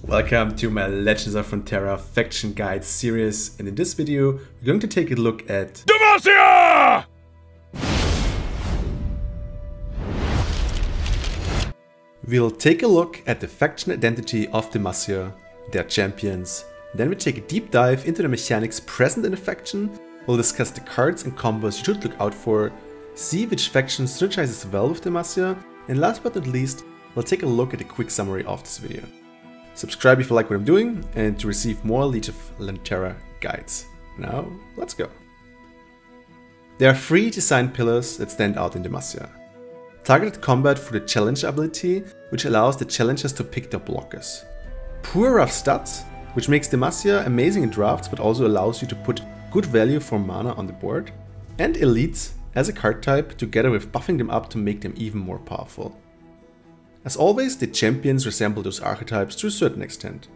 Welcome to my Legends of Runeterra faction guide series, and in this video we're going to take a look at Demacia! We'll take a look at the faction identity of Demacia, their champions, then we take a deep dive into the mechanics present in the faction, we'll discuss the cards and combos you should look out for, see which faction synergizes well with Demacia, and last but not least, we'll take a look at a quick summary of this video. Subscribe if you like what I'm doing and to receive more Legends of Runeterra guides. Now, let's go. There are 3 design pillars that stand out in Demacia. Targeted combat through the Challenger ability, which allows the challengers to pick their blockers. Poor rough stats, which makes Demacia amazing in drafts but also allows you to put good value for mana on the board. And Elites as a card type, together with buffing them up to make them even more powerful. As always, the champions resemble those archetypes to a certain extent.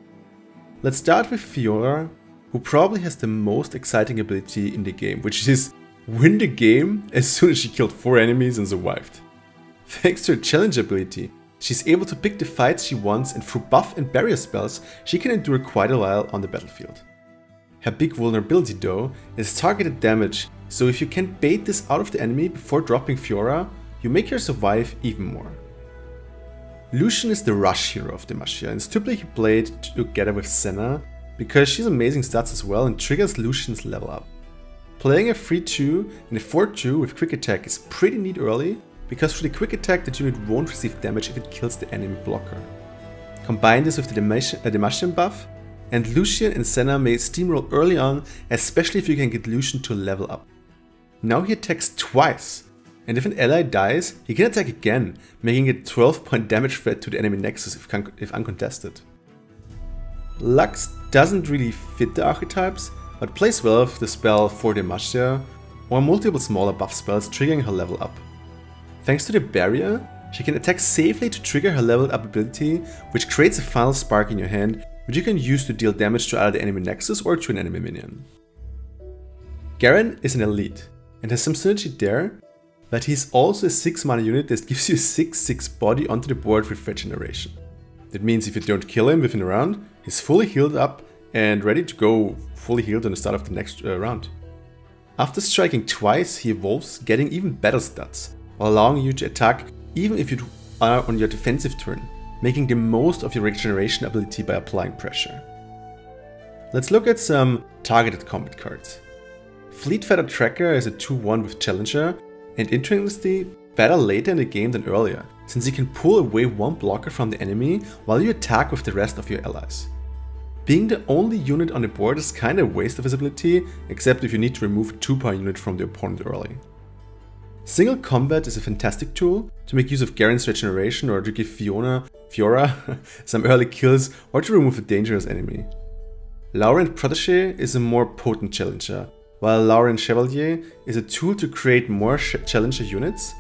Let's start with Fiora, who probably has the most exciting ability in the game, which is win the game as soon as she killed 4 enemies and survived. Thanks to her challenge ability, she's able to pick the fights she wants, and through buff and barrier spells, she can endure quite a while on the battlefield. Her big vulnerability though is targeted damage, so if you can bait this out of the enemy before dropping Fiora, you make her survive even more. Lucian is the rush hero of Demacia and is typically played together with Senna because she's amazing stats as well and triggers Lucian's level up. Playing a 3-2 and a 4-2 with quick attack is pretty neat early because through the quick attack the unit won't receive damage if it kills the enemy blocker. Combine this with the Demacian buff and Lucian and Senna may steamroll early on, especially if you can get Lucian to level up. Now he attacks twice. And if an ally dies, he can attack again, making it 12-point damage threat to the enemy nexus if uncontested. Lux doesn't really fit the archetypes, but plays well with the spell for Demacia, or multiple smaller buff spells triggering her level up. Thanks to the barrier, she can attack safely to trigger her leveled up ability, which creates a final spark in your hand, which you can use to deal damage to either the enemy nexus or to an enemy minion. Garen is an elite, and has some synergy there, but he's also a 6 mana unit that gives you 6/6 body onto the board with regeneration. That means if you don't kill him within a round, he's fully healed up and ready to go fully healed on the start of the next round. After striking twice, he evolves, getting even better stats, while allowing you to attack even if you are on your defensive turn, making the most of your regeneration ability by applying pressure. Let's look at some targeted combat cards. Fleet Feather Tracker is a 2/1 with Challenger, and interestingly, better later in the game than earlier, since you can pull away 1 blocker from the enemy while you attack with the rest of your allies. Being the only unit on the board is kinda a waste of his ability, except if you need to remove a 2-power unit from the opponent early. Single Combat is a fantastic tool to make use of Garen's regeneration or to give Fiora some early kills or to remove a dangerous enemy. Laurent Protégé is a more potent challenger, while Laurent Chevalier is a tool to create more challenger units.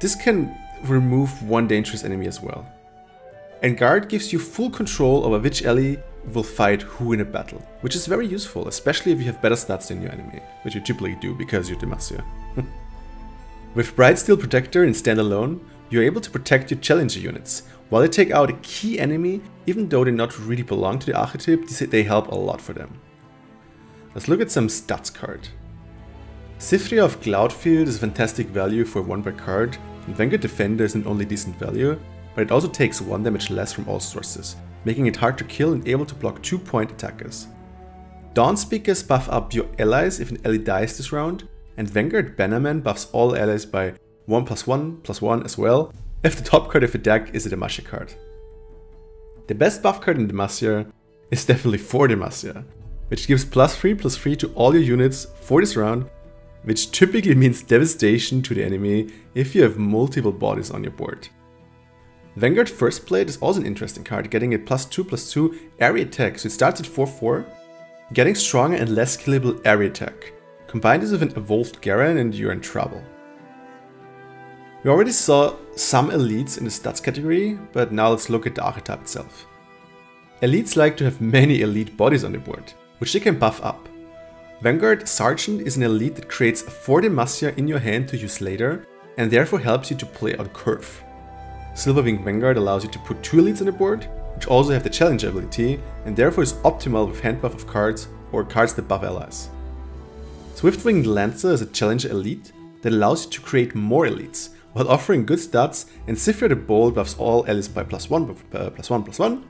This can remove 1 dangerous enemy as well. And Guard gives you full control over which ally will fight who in a battle, which is very useful, especially if you have better stats than your enemy, which you typically do because you're Demacia. With Bright Steel Protector and Standalone, you're able to protect your challenger units, while they take out a key enemy, even though they not really belong to the archetype, they help a lot for them. Let's look at some stats card. Cythria of Cloudfield is a fantastic value for a 1-bar card, and Vanguard Defender isn't only decent value, but it also takes 1 damage less from all sources, making it hard to kill and able to block 2-point attackers. Dawn Speakers buff up your allies if an ally dies this round, and Vanguard Bannerman buffs all allies by 1+1+1 as well, if the top card of the deck is a Demacia card. The best buff card in Demacia is definitely for Demacia, which gives +3/+3 to all your units for this round, which typically means devastation to the enemy if you have multiple bodies on your board. Vanguard First Blade is also an interesting card, getting a +2/+2 area attack, so it starts at 4/4, getting stronger and less killable area attack. Combine this with an evolved Garen and you're in trouble. We already saw some elites in the stats category, but now let's look at the archetype itself. Elites like to have many elite bodies on the board, which they can buff up. Vanguard Sergeant is an elite that creates a 4 Demacia in your hand to use later, and therefore helps you to play on curve. Silverwing Vanguard allows you to put 2 elites on the board, which also have the Challenger ability, and therefore is optimal with hand buff of cards or cards that buff allies. Swift-Winged Lancer is a Challenger elite that allows you to create more elites, while offering good stats, and Zephyr the Bold buffs all allies by +1/+1/+1,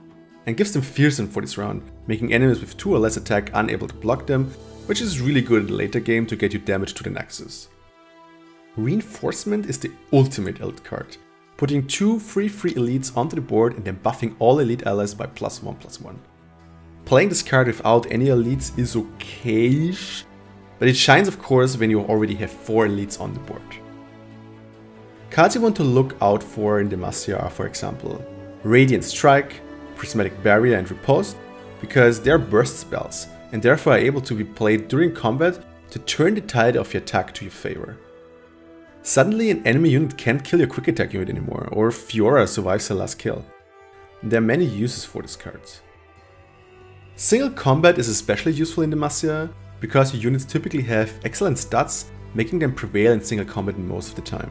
and gives them Fearsome for this round, making enemies with 2 or less attack unable to block them, which is really good in the later game to get you damage to the Nexus. Reinforcement is the ultimate elite card, putting 2 free elites onto the board and then buffing all elite allies by +1/+1. Playing this card without any elites is okay-ish, but it shines of course when you already have 4 elites on the board. Cards you want to look out for in Demacia are, for example, Radiant Strike, Prismatic Barrier and Riposte, because they are burst spells and therefore are able to be played during combat to turn the tide of your attack to your favor. Suddenly an enemy unit can't kill your quick attack unit anymore, or Fiora survives her last kill. There are many uses for these cards. Single combat is especially useful in Demacia, because your units typically have excellent stats, making them prevail in single combat most of the time.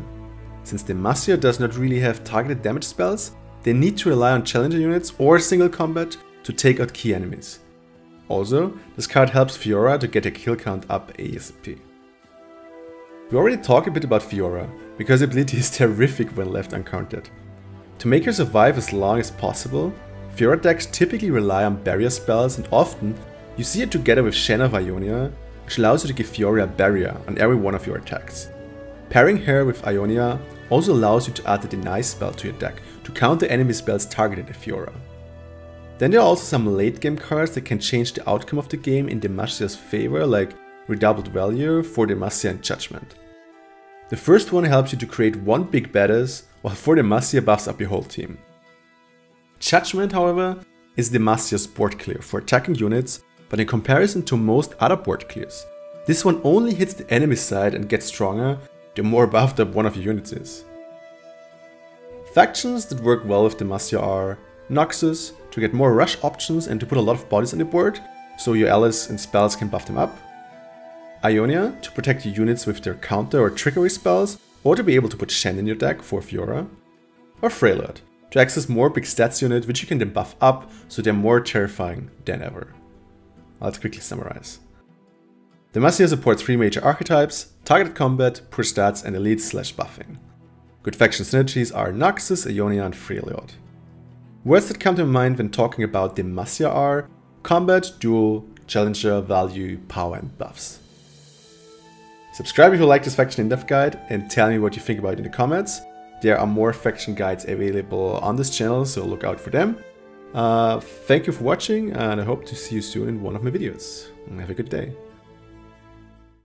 Since Demacia does not really have targeted damage spells, they need to rely on challenger units or single combat to take out key enemies. Also, this card helps Fiora to get her kill count up ASAP. We already talked a bit about Fiora, because her ability is terrific when left uncountered. To make her survive as long as possible, Fiora decks typically rely on barrier spells, and often you see it together with Shen of Ionia, which allows you to give Fiora a barrier on every one of your attacks. Pairing her with Ionia also allows you to add the Deny spell to your deck to counter enemy spells targeted at Fiora. Then there are also some late game cards that can change the outcome of the game in Demacia's favor, like Redoubled Value for Demacia and Judgment. The first one helps you to create one big badass, while for Demacia buffs up your whole team. Judgment, however, is Demacia's board clear for attacking units, but in comparison to most other board clears, this one only hits the enemy side and gets stronger the more buffed up one of your units is. Factions that work well with Demacia are Noxus, to get more rush options and to put a lot of bodies on the board, so your allies and spells can buff them up. Ionia, to protect your units with their counter or trickery spells, or to be able to put Shen in your deck for Fiora. Or Freljord, to access more big stats unit which you can then buff up so they're more terrifying than ever. Let's quickly summarize. Demacia supports 3 major archetypes: targeted combat, push stats, and elite/buffing. Good faction synergies are Noxus, Ionia, and Freljord. Words that come to mind when talking about Demacia are combat, duel, challenger, value, power, and buffs. Subscribe if you like this faction in-depth guide and tell me what you think about it in the comments. There are more faction guides available on this channel, so look out for them. Thank you for watching, and I hope to see you soon in one of my videos. Have a good day.